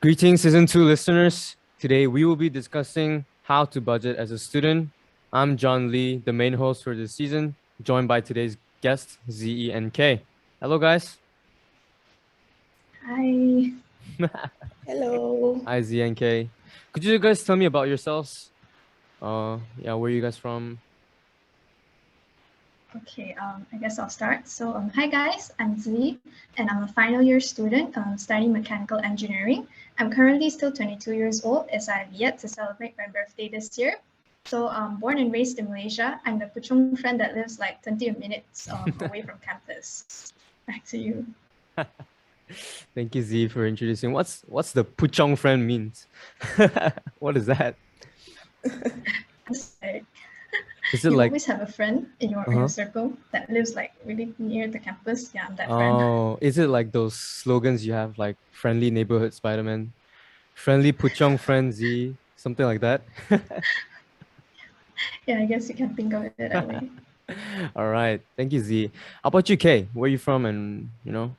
Greetings, Season 2 listeners. Today we will be discussing how to budget as a student. I'm John Lee, the main host for this season, joined by today's guests, Zhiyi and Kay. Hello, guys. Hi. Hello. Hi, Zhiyi and Kay. Could you guys tell me about yourselves? Where are you guys from? Okay, I guess I'll start. So, hi guys, I'm Zhi, and I'm a final year student studying mechanical engineering. I'm currently still 22 years old as I've yet to celebrate my birthday this year. So, born and raised in Malaysia, I'm the Puchong friend that lives like 20 minutes away from campus. Back to you. Thank you, Z, for introducing. What's the Puchong friend means? What is that? Is it you like always have a friend in your circle that lives like really near the campus? Yeah, I'm that friend. Oh, is it like those slogans you have, like friendly neighborhood Spider-Man, friendly Puchong friend Z, something like that? Yeah, I guess you can think of it that way. All right, thank you, Z. How about you, Kay? Where are you from, and can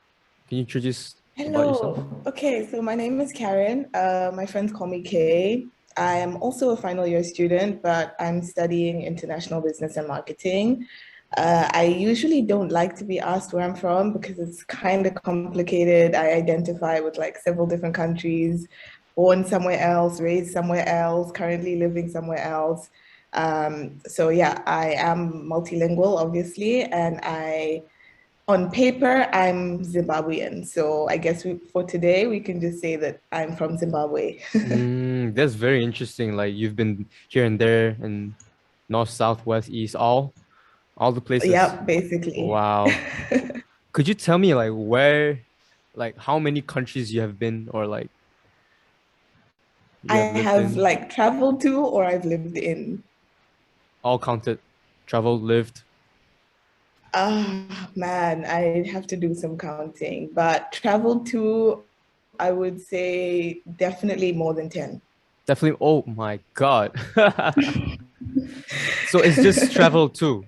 you introduce about yourself? Hello. Okay, so my name is Karen. My friends call me Kay. I am also a final year student, but I'm studying international business and marketing. I usually don't like to be asked where I'm from because it's kind of complicated. I identify with like several different countries, born somewhere else, raised somewhere else, currently living somewhere else. So yeah, I am multilingual, obviously, and on paper, I'm Zimbabwean. So I guess for today, we can just say that I'm from Zimbabwe. That's very interesting. Like you've been here and there, and north, south, west, east, all the places. Yeah, basically. Wow. Could you tell me like like how many countries you have been, or like I you have lived have in? like traveled to or I've lived in. All counted, traveled, lived. Ah, man, I have to do some counting, but traveled to, I would say definitely more than 10. Definitely. Oh my God. So it's just travel too.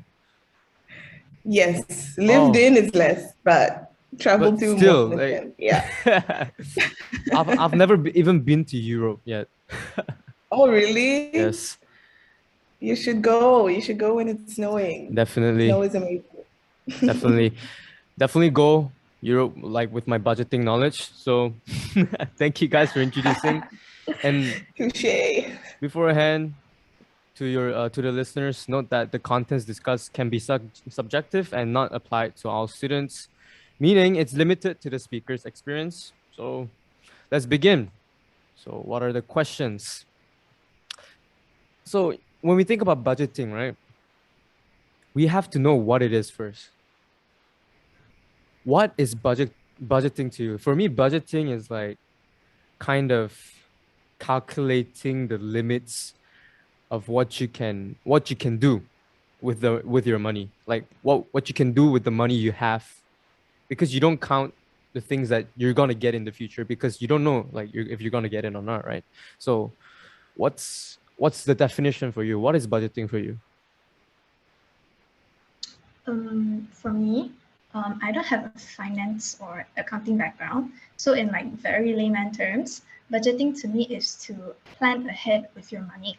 Yes, lived Oh, in is less, but but traveled to more still, than like, 10. Yeah. I've never even been to Europe yet. Oh, really? Yes, You should go. You should go when it's snowing. Snow definitely, is amazing. definitely, definitely go Europe like with my budgeting knowledge. So thank you guys for introducing. And Touche. beforehand, to the listeners, note that the contents discussed can be subjective and not applied to all students, meaning it's limited to the speaker's experience. So let's begin. So what are the questions? So when we think about budgeting, right, we have to know what it is first. What is budgeting to you? For me, budgeting is like kind of calculating the limits of what you can do with your money. Like what you can do with the money you have, because you don't count the things that you're gonna get in the future, because you don't know like if you're gonna get it or not, right? So what's the definition for you? What is budgeting for you? For me, I don't have a finance or accounting background. So in like very layman terms, budgeting to me is to plan ahead with your money.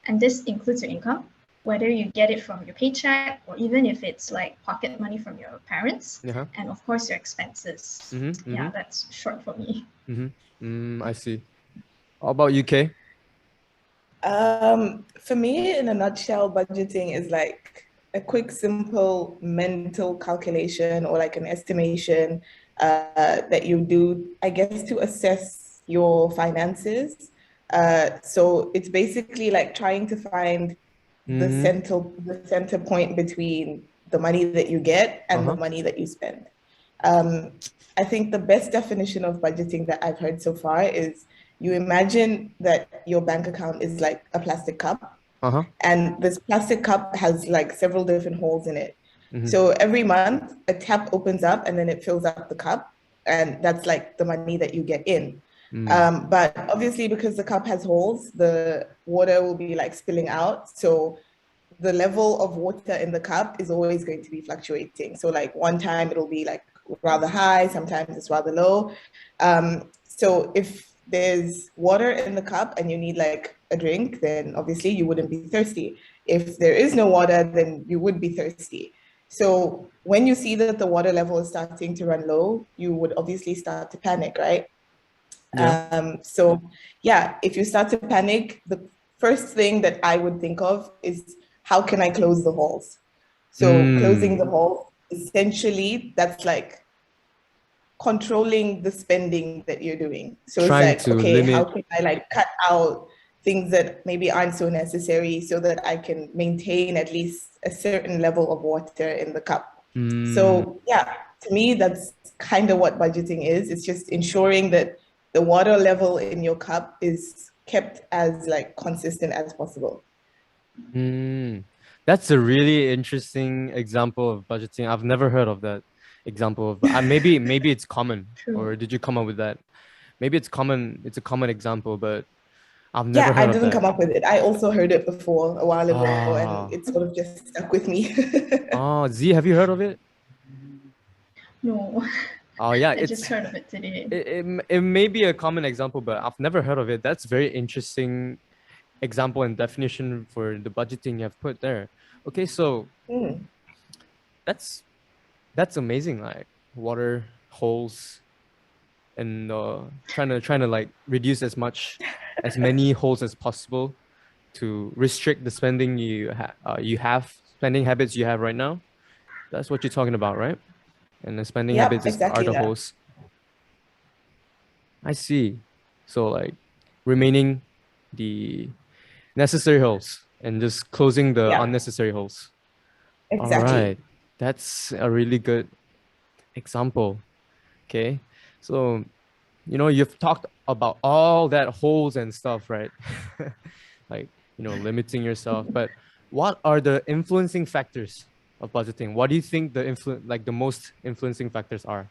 And this includes your income, whether you get it from your paycheck or even if it's like pocket money from your parents, Uh-huh. and of course your expenses. Yeah, that's short for me. I see. How about UK? For me, in a nutshell, budgeting is like a quick, simple mental calculation or like an estimation that you do, I guess, to assess your finances. So it's basically like trying to find Mm-hmm. the center point between the money that you get and the Uh-huh. money that you spend. Um, I think the best definition of budgeting that I've heard so far is you imagine that your bank account is like a plastic cup, Uh-huh. and this plastic cup has like several different holes in it. Mm-hmm. So every month, a tap opens up and then it fills up the cup, and that's like the money that you get in. Mm. But obviously, because the cup has holes, the water will be like spilling out. So the level of water in the cup is always going to be fluctuating. So like one time it'll be like rather high, sometimes it's rather low. So if there's water in the cup and you need like a drink, then obviously you wouldn't be thirsty. If there is no water, then you would be thirsty. So when you see that the water level is starting to run low, you would obviously start to panic, right? Yeah. So yeah, if you start to panic, the first thing that I would think of is how can I close the holes? So closing the hole, essentially, that's like controlling the spending that you're doing. So it's Trying like, to okay, how limit. can I like cut out things that maybe aren't so necessary so that I can maintain at least a certain level of water in the cup. So yeah, to me, that's kind of what budgeting is. It's just ensuring that the water level in your cup is kept as like consistent as possible. That's a really interesting example of budgeting. I've never heard of that example of maybe it's common, True. or did you come up with that? Maybe it's common, it's a common example, but I've never Yeah, I heard of didn't that. come up with it. I also heard it before a while ago, and Ah, it sort of just stuck with me. oh, Z, have you heard of it? No, Oh yeah, I just heard of it today. it may be a common example, but I've never heard of it. That's very interesting example and definition for the budgeting you have put there. Okay, so Hmm. that's that's amazing. Like water holes and trying to like reduce as many holes as possible to restrict the spending you have spending habits you have right now. That's what you're talking about, right? And the spending habits Yep, are exactly the that. holes. I see. So like remaining the necessary holes and just closing the Yeah, unnecessary holes. All exactly. right. That's a really good example. Okay. So, you've talked about all that holes and stuff, right? Like, limiting yourself. But what are the influencing factors of budgeting? What do you think the most influencing factors are?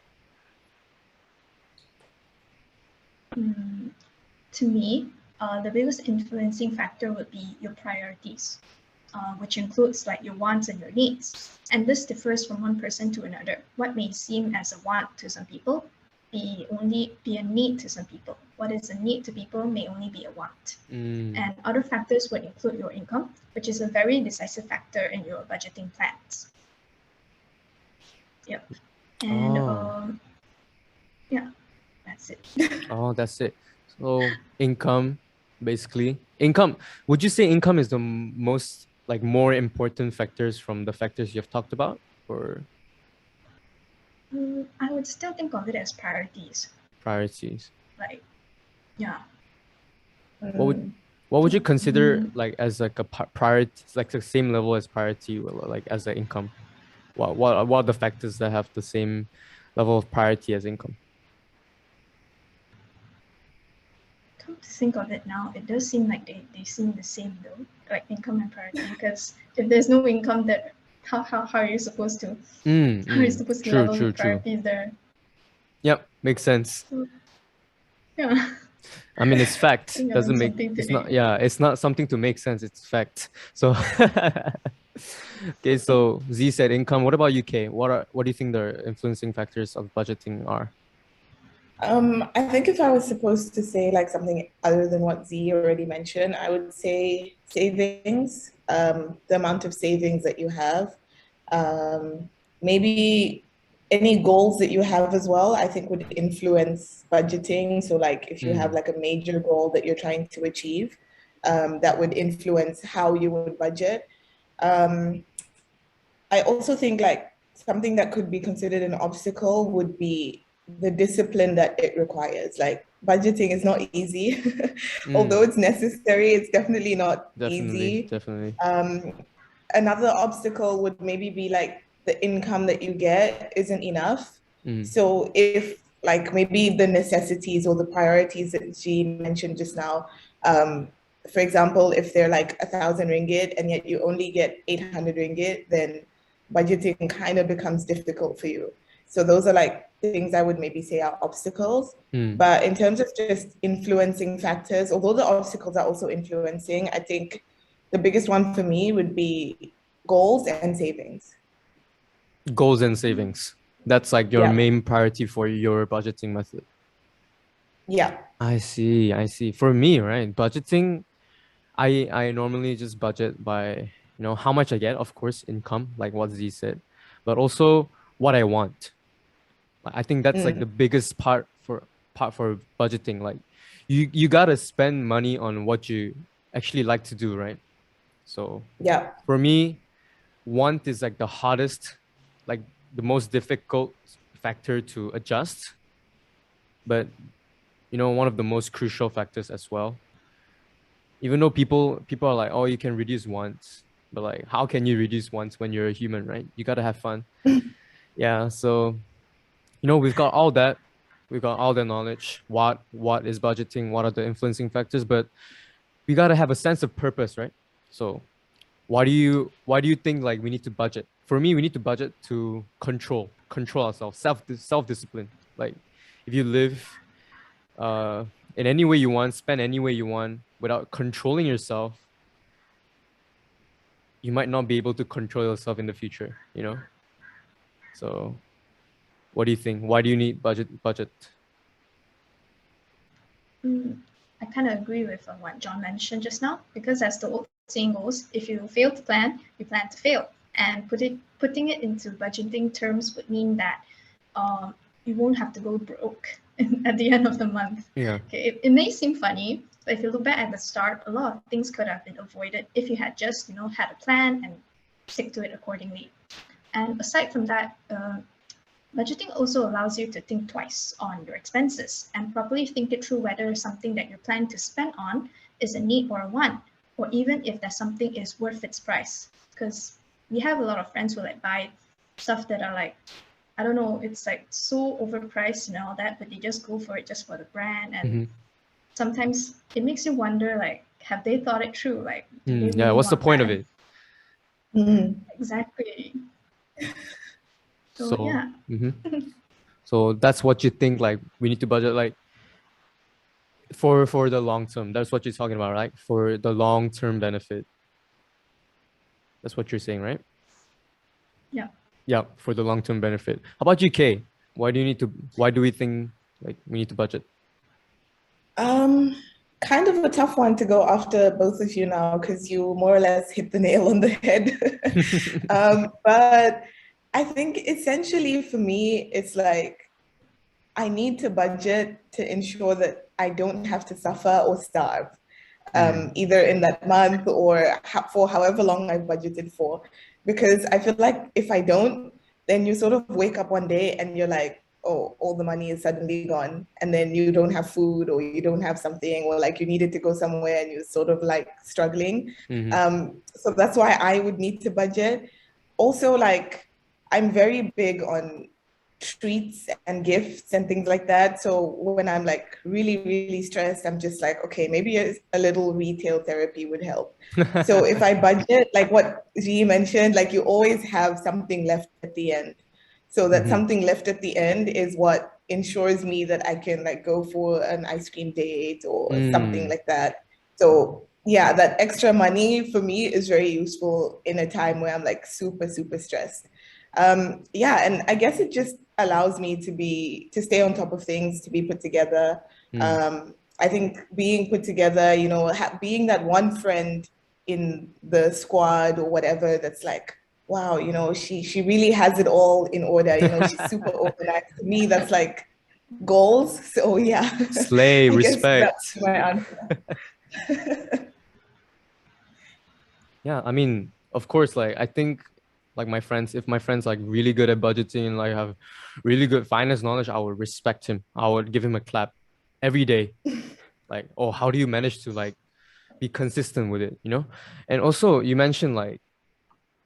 To me, the biggest influencing factor would be your priorities, which includes like your wants and your needs. And this differs from one person to another. What may seem as a want to some people be a need to some people. What is a need to people may only be a want. And other factors would include your income, which is a very decisive factor in your budgeting plans. Yep. And yeah, that's it. Oh, that's it. So income, basically. Income. Would you say income is the most like more important factors from the factors you've talked about, or I would still think of it as priorities. priorities? Like, yeah. What would Mm. what would you consider like as like a priority, like the same level as priority, like as the income? What are the factors that have the same level of priority as income? Come to think of it now, it does seem like they seem the same though, like income and priority. Because if there's no income, that how are you supposed to how are you supposed to True, level your true, true. priorities there? Yep, makes sense. So, yeah, I mean, it's I fact. think I Doesn't learned make something it's today. not yeah, it's not something to make sense. It's fact. So okay, so Z said income. What about UK? What do you think the influencing factors of budgeting are? I think if I was supposed to say like something other than what Z already mentioned, I would say savings, the amount of savings that you have, maybe any goals that you have as well, I think would influence budgeting. So like if you have like a major goal that you're trying to achieve, that would influence how you would budget. Um, I also think like something that could be considered an obstacle would be the discipline that it requires. Like budgeting is not easy. Although it's necessary, it's definitely not Definitely, easy. definitely. Um, Another obstacle would maybe be like the income that you get isn't enough. So if like maybe the necessities or the priorities that she mentioned just now, for example, if they're like 1,000 ringgit and yet you only get 800 ringgit, then budgeting kind of becomes difficult for you. So those are like things I would maybe say are obstacles. But in terms of just influencing factors, although the obstacles are also influencing, I think the biggest one for me would be goals and savings. Goals and savings. That's like your Yeah. main priority for your budgeting method. Yeah. I see, I see. For me, right, budgeting, I normally just budget by, how much I get, of course, income, like what Z said, but also what I want. I think that's like Mm, the biggest part for budgeting. Like you gotta spend money on what you actually like to do, right? So yeah. for me, want is like the hardest, like the most difficult factor to adjust, but one of the most crucial factors as well. Even though people are like, oh, you can reduce wants, but like, how can you reduce wants when you're a human, right? You gotta have fun. Yeah. So we've got all that. We've got all the knowledge. What is budgeting? What are the influencing factors? But we gotta have a sense of purpose, right? So why do you think like we need to budget? For me, we need to budget to control ourselves, self discipline. Like if you live uh in any way you want, spend any way you want without controlling yourself, you might not be able to control yourself in the future. So what do you think? Why do you need budget? I kind of agree with what John mentioned just now, because as the old saying goes, if you fail to plan, you plan to fail. And putting it into budgeting terms would mean that you won't have to go broke at the end of the month. Yeah. Okay, it may seem funny, but if you look back at the start, a lot of things could have been avoided if you had just had a plan and stick to it accordingly. And aside from that, budgeting also allows you to think twice on your expenses and properly think it through whether something that you plan to spend on is a need or a want, or even if that something is worth its price. Because we have a lot of friends who like buy stuff that are like, I don't know, it's like so overpriced and all that, but they just go for it just for the brand. And sometimes it makes you wonder, like, have they thought it through? Like, do they Yeah. really What's the want point that? of it? Exactly. So So, yeah. so that's what you think. Like we need to budget like for the long term. That's what you're talking about, right? For the long term benefit. That's what you're saying, right? Yeah. Yeah, for the long term benefit. How about you, Kay? Why do we think like we need to budget? Um, Kind of a tough one to go after both of you now because you more or less hit the nail on the head. But I think essentially for me, it's like I need to budget to ensure that I don't have to suffer or starve, either in that month or for however long I've budgeted for. Because I feel like if I don't, then you sort of wake up one day and you're like, oh, all the money is suddenly gone. And then you don't have food or you don't have something, or like you needed to go somewhere and you're sort of like struggling. So that's why I would need to budget. Also, like, I'm very big on treats and gifts and things like that. So when I'm like really, really stressed, I'm just like, okay, maybe a little retail therapy would help. So if I budget, like what Zhiyi mentioned, like you always have something left at the end. So that something left at the end is what ensures me that I can like go for an ice cream date or something like that. So yeah, that extra money for me is very useful in a time where I'm like super, super stressed. Yeah, and I guess it just allows me to stay on top of things, to be put together. I think being put together, being that one friend in the squad or whatever that's like, wow, she really has it all in order. She's super organized. To me, that's like goals. So yeah, Slay, I guess that's respect. my answer. Yeah, I mean, of course, like I think like if my friends like really good at budgeting and like have really good finance knowledge, I would respect him. I would give him a clap every day. Like, oh, how do you manage to like be consistent with it? And also you mentioned like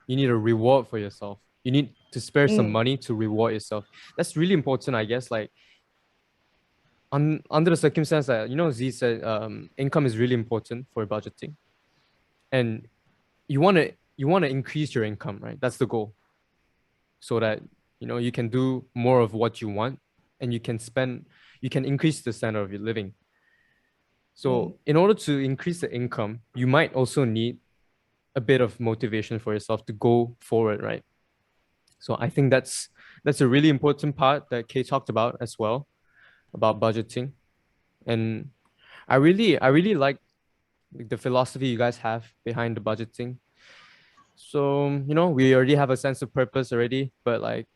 you need a reward for yourself. You need to spare some Mm, money to reward yourself. That's really important, I guess. Like under the circumstance that Z said, income is really important for budgeting, and you want to increase your income, right? That's the goal, so that you can do more of what you want, and you can increase the standard of your living. mm, So in order to increase the income, you might also need a bit of motivation for yourself to go forward, right? So I think that's a really important part that Kay talked about as well, about budgeting. And I really like the philosophy you guys have behind the budgeting. So, we already have a sense of purpose already, but like,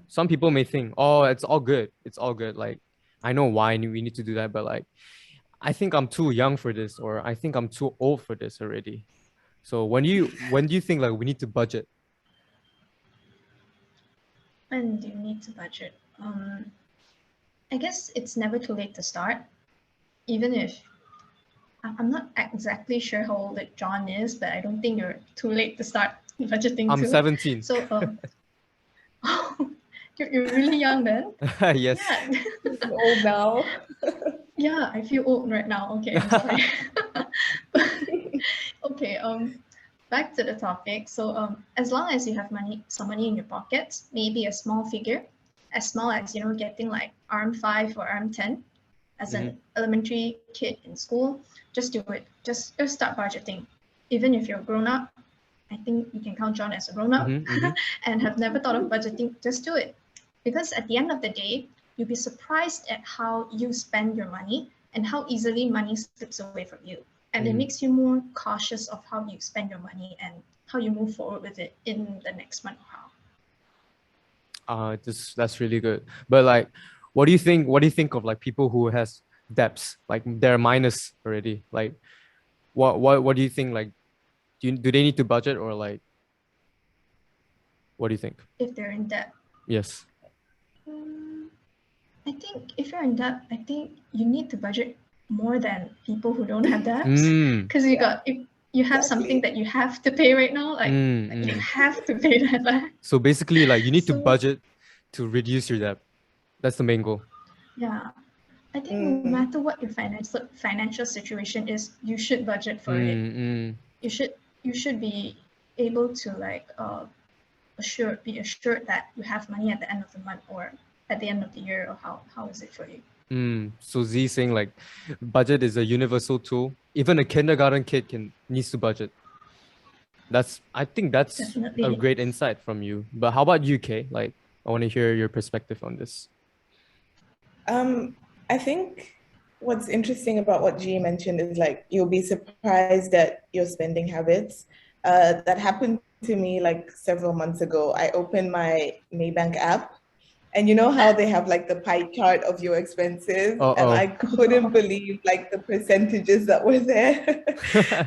some people may think, oh, it's all good. It's all good. Like, I know why we need to do that, but like, I think I'm too young for this, or I think I'm too old for this already. So when do you think like we need to budget? When do you need to budget? I guess it's never too late to start, even if I'm not exactly sure how old John is, but I don't think you're too late to start budgeting I'm too. 17. So, you're really young then? Yes. Yeah. Old now. Yeah, I feel old right now. Okay, I'm sorry. Okay, back to the topic. So, as long as you have some money in your pockets, maybe a small figure, as small as, getting like RM5 or RM10 as an elementary kid in school, just do it. Just start budgeting. Even if you're grown up, I think you can count John as a grown up and have never thought of budgeting, just do it. Because at the end of the day, you'll be surprised at how you spend your money and how easily money slips away from you. And it makes you more cautious of how you spend your money and how you move forward with it in the next month. That's really good. But like, what do you think of like people who has debts, like they're minus already? Like, what do you think? Like, do they need to budget, or like, what do you think? If they're in debt, Yes. I think if you're in debt, I think you need to budget more than people who don't have debts, because you have something that you have to pay right now, like you have to pay that back. So basically, like, you need to So- budget to reduce your debt. That's the main goal. Yeah, I think no matter what your financial situation is, you should budget for it. You should be able to like be assured that you have money at the end of the month or at the end of the year, or how is it for you? So Z saying like budget is a universal tool. Even a kindergarten kid needs to budget. I think that's Definitely. a great insight from you. But how about you, Kay? Like, I want to hear your perspective on this. I think what's interesting about what G mentioned is like you'll be surprised at your spending habits. That happened to me like several months ago. I opened my Maybank app, and you know how they have like the pie chart of your expenses, and I couldn't believe like the percentages that were there.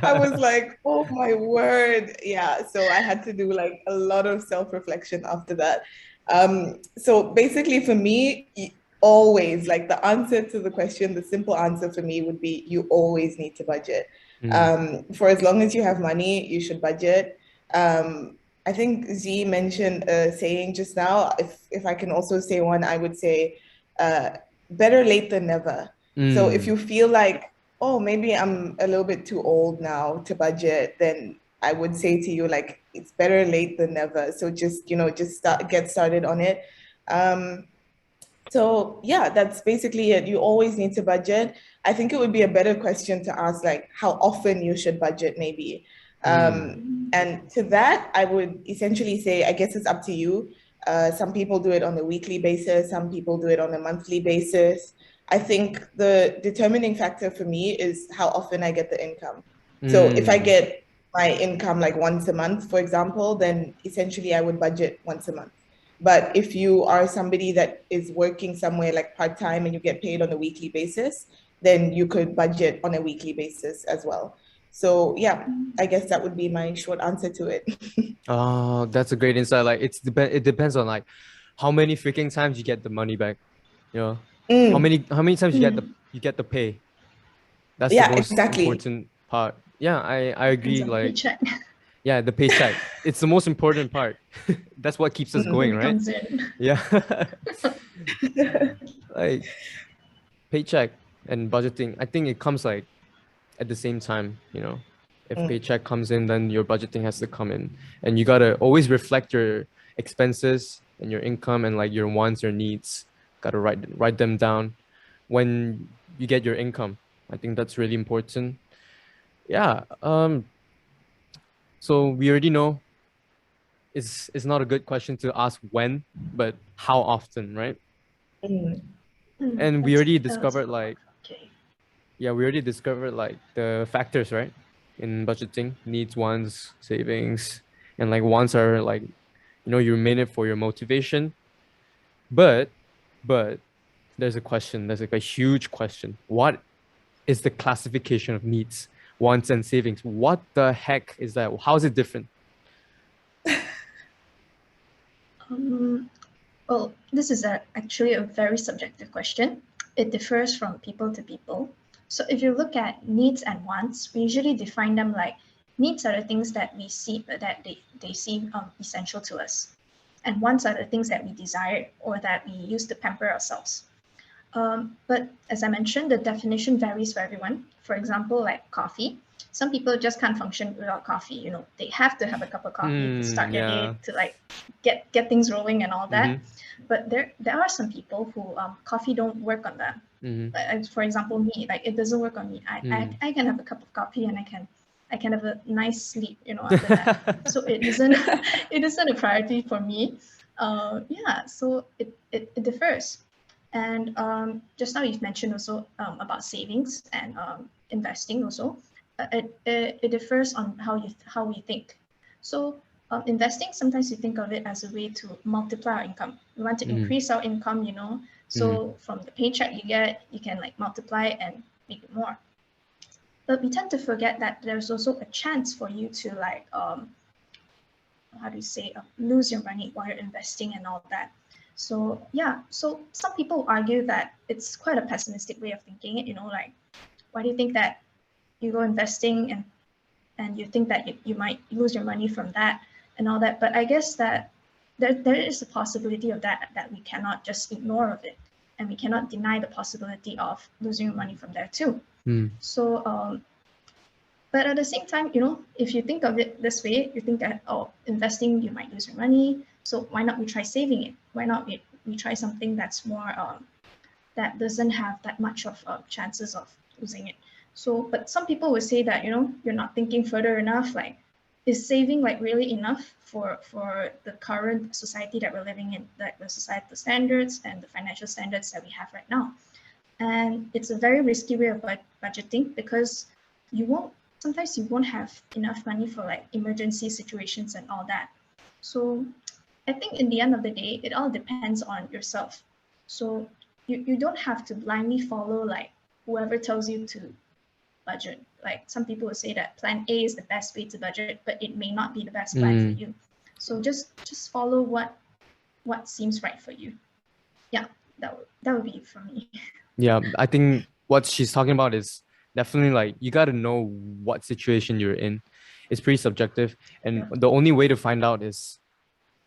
I was like, oh my word. Yeah, so I had to do like a lot of self-reflection after that. So basically for me, always like the answer to the question, the simple answer for me would be you always need to budget. For as long as you have money, you should budget. I think Z mentioned a saying just now. If I can also say one, I would say better late than never. So if you feel like, oh, maybe I'm a little bit too old now to budget, then I would say to you, like, it's better late than never. So just, get started on it. So yeah, that's basically it. You always need to budget. I think it would be a better question to ask, like, how often you should budget, maybe. And to that, I would essentially say, I guess it's up to you. Some people do it on a weekly basis, some people do it on a monthly basis. I think the determining factor for me is how often I get the income. So if I get my income like once a month, for example, then essentially I would budget once a month. But if you are somebody that is working somewhere like part-time and you get paid on a weekly basis, then you could budget on a weekly basis as well. So yeah, I guess that would be my short answer to it. Oh, that's a great insight. Like it depends on like how many freaking times you get the money back. You know, how many times you get the pay. That's the Yeah, most exactly. important part. Yeah, I agree. Like, paycheck. yeah, the paycheck. It's the most important part. That's what keeps us going, right? Comes in. Yeah. Like paycheck and budgeting. I think it comes like at the same time, If paycheck comes in, then your budgeting has to come in. And you gotta always reflect your expenses and your income and like your wants, your needs. Gotta write them down when you get your income. I think that's really important. Yeah. So we already know it's not a good question to ask when, but how often, right? And we already discovered like Yeah, we already discovered like the factors, right? In budgeting, needs, wants, savings, and like wants are like, you made it for your motivation. But, but there's a question. There's like a huge question. What is the classification of needs, wants, and savings? What the heck is that? How is it different? Um, well, this is actually a very subjective question. It differs from people to people. So if you look at needs and wants, we usually define them like needs are the things that we see that they seem essential to us. And wants are the things that we desire or that we use to pamper ourselves. But as I mentioned, the definition varies for everyone. For example, like coffee. Some people just can't function without coffee. You know, they have to have a cup of coffee to start their day, Yeah. to like get things rolling and all that. Mm-hmm. But there are some people who coffee don't work on them. Mm-hmm. For example, me, like it doesn't work on me. I can have a cup of coffee and I can have a nice sleep, you know, after that. So it isn't it isn't a priority for me. Yeah, so it differs. And just now you've mentioned also about savings and investing also. It differs on how we think. So investing, sometimes you think of it as a way to multiply our income. We want to increase our income, you know. So from the paycheck you get, you can like multiply and make it more. But we tend to forget that there's also a chance for you to like how do you say lose your money while you're investing and all that. So yeah, so some people argue that it's quite a pessimistic way of thinking it, you know, like why do you think that you go investing and you think that you might lose your money from that and all that. But I guess that there is a possibility of that we cannot just ignore of it, and we cannot deny the possibility of losing your money from there too. So but at the same time, you know, if you think of it this way, you think that, oh, investing, you might lose your money. So why not we try saving it? Why not we try something that's more, that doesn't have that much of chances of losing it? So, but some people would say that, you know, you're not thinking further enough. Like, is saving like really enough for the current society that we're living in, like the societal standards and the financial standards that we have right now? And it's a very risky way of budgeting because you won't sometimes you won't have enough money for like emergency situations and all that. So I think in the end of the day, it all depends on yourself. So you don't have to blindly follow like whoever tells you to budget. Like some people will say that plan A is the best way to budget, but it may not be the best plan for you. So just follow what seems right for you. Yeah, that would be it for me. Yeah, I think what she's talking about is definitely like you got to know what situation you're in. It's pretty subjective, and the only way to find out is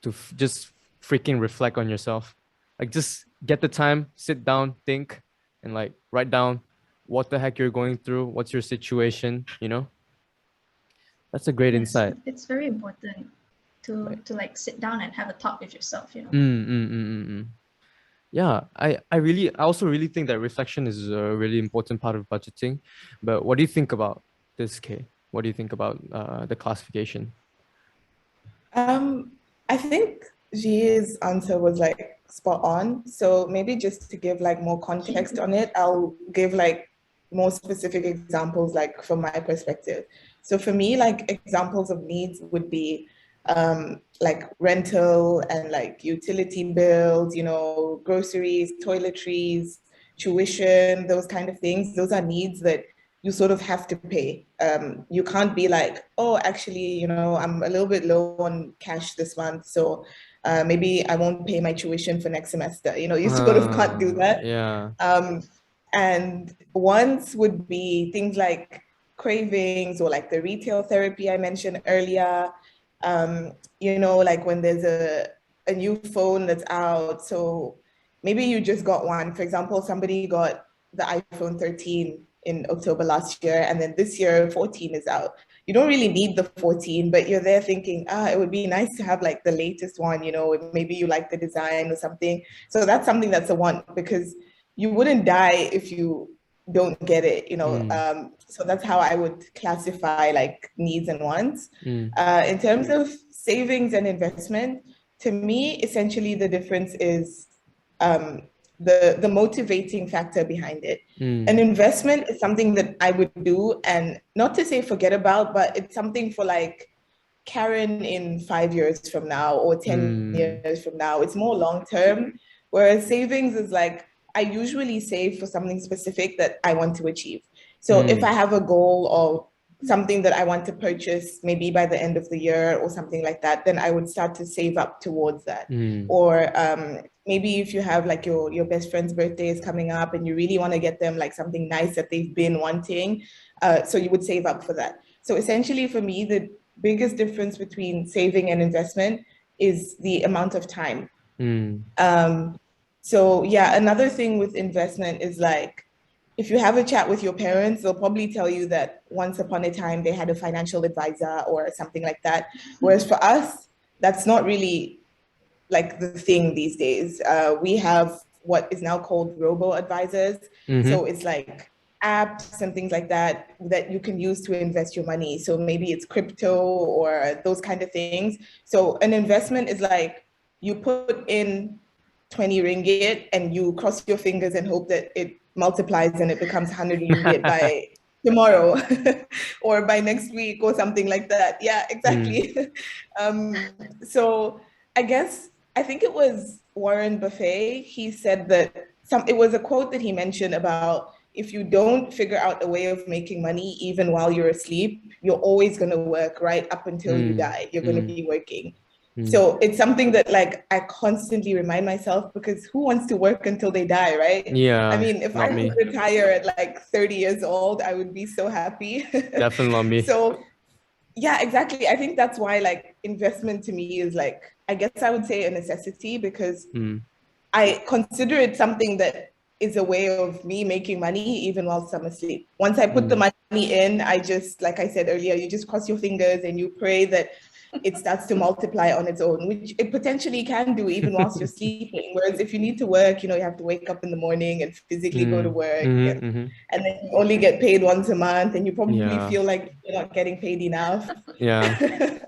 to just freaking reflect on yourself. Like just get the time, sit down, think, and like write down what the heck you're going through, what's your situation, you know? That's a great Yes, insight. it's very important to like sit down and have a talk with yourself, you know. Yeah, I also really think that reflection is a really important part of budgeting. But what do you think about this, Kay? What do you think about the classification? I think Zhiyi's answer was like spot on. So maybe just to give like more context on it, I'll give like more specific examples like from my perspective. So for me, like examples of needs would be like rental and like utility bills, you know, groceries, toiletries, tuition, those kind of things. Those are needs that you sort of have to pay. You can't be like, oh, actually, you know, I'm a little bit low on cash this month, so maybe I won't pay my tuition for next semester. You know, you sort of can't do that. Yeah. And wants would be things like cravings or like the retail therapy I mentioned earlier. You know, like when there's a new phone that's out, so maybe you just got one. For example, somebody got the iPhone 13 in October last year, and then this year 14 is out. You don't really need the 14, but you're there thinking, it would be nice to have like the latest one, you know, maybe you like the design or something. So that's something that's a want because you wouldn't die if you don't get it, you know. So that's how I would classify like needs and wants. In terms of savings and investment, to me, essentially the difference is the motivating factor behind it. An investment is something that I would do, and not to say forget about, but it's something for like Karen in 5 years from now or 10 years from now. It's more long term. Whereas savings is like, I usually save for something specific that I want to achieve. So if I have a goal or something that I want to purchase maybe by the end of the year or something like that, then I would start to save up towards that. Or maybe if you have like your best friend's birthday is coming up and you really want to get them like something nice that they've been wanting, so you would save up for that. So essentially for me, the biggest difference between saving and investment is the amount of time. So yeah, another thing with investment is like, if you have a chat with your parents, they'll probably tell you that once upon a time they had a financial advisor or something like that. Whereas for us, that's not really like the thing these days. We have what is now called robo advisors. So it's like apps and things like that that you can use to invest your money. So maybe it's crypto or those kind of things. So an investment is like you put in 20 ringgit and you cross your fingers and hope that it multiplies and it becomes 100 ringgit by tomorrow or by next week or something like that. Yeah, exactly. So I guess I think it was Warren Buffett. He said that it was a quote that he mentioned about, if you don't figure out a way of making money even while you're asleep, you're always going to work right up until you die. You're going to be working. So it's something that like I constantly remind myself, because who wants to work until they die, right? Yeah, I mean, if I could retire at like 30 years old, I would be so happy. Definitely not me. So yeah, exactly. I think that's why like investment to me is like, I guess I would say a necessity, because I consider it something that is a way of me making money even whilst I'm asleep. Once I put the money in, I just, like I said earlier, you just cross your fingers and you pray that it starts to multiply on its own, which it potentially can do even whilst you're sleeping. Whereas if you need to work, you know, you have to wake up in the morning and physically go to work, and then you only get paid once a month, and you probably feel like you're not getting paid enough. Yeah.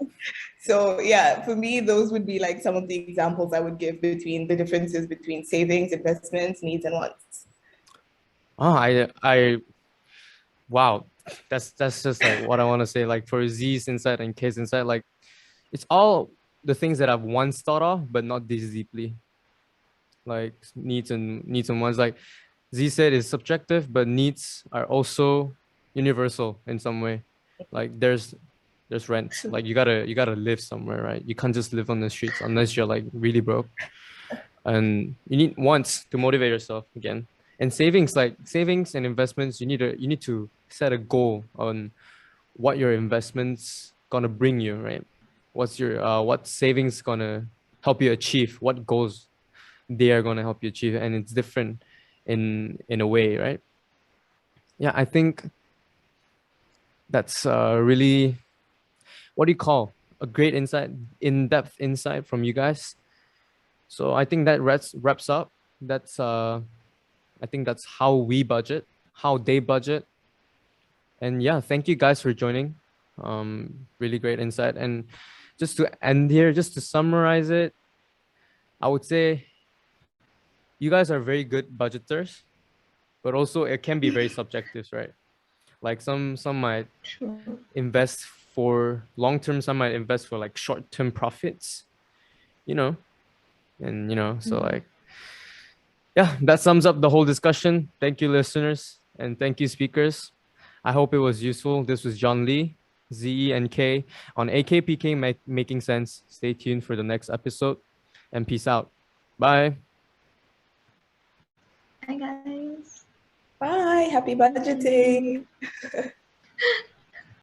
So yeah, for me, those would be like some of the examples I would give between the differences between savings, investments, needs, and wants. Oh, wow, that's just like what I want to say. Like for Z's insight and K's insight, like it's all the things that I've once thought of, but not this deeply. Like needs and wants. Like Z said, is subjective, but needs are also universal in some way. Like there's rent. Like you gotta live somewhere, right? You can't just live on the streets unless you're like really broke. And you need wants to motivate yourself again. And savings, like savings and investments, you need to set a goal on what your investments gonna bring you, right? What's your what savings gonna help you achieve? What goals they are gonna help you achieve? And it's different in a way, right? Yeah, I think that's really, what do you call, a great insight, in-depth insight from you guys. So I think that wraps up. That's I think that's how we budget, how they budget. And yeah, thank you guys for joining. Really great insight. And just to end here, just to summarize it, I would say you guys are very good budgeters, but also it can be very subjective, right? Like some might invest for long term, some might invest for like short term profits, you know, and so like, yeah, that sums up the whole discussion. Thank you, listeners, and thank you, speakers. I hope it was useful. This was John Lee, Zhiyi and Kay on AKPK Making Sense. Stay tuned for the next episode, and peace out. Bye. Bye, guys. Bye. Happy budgeting.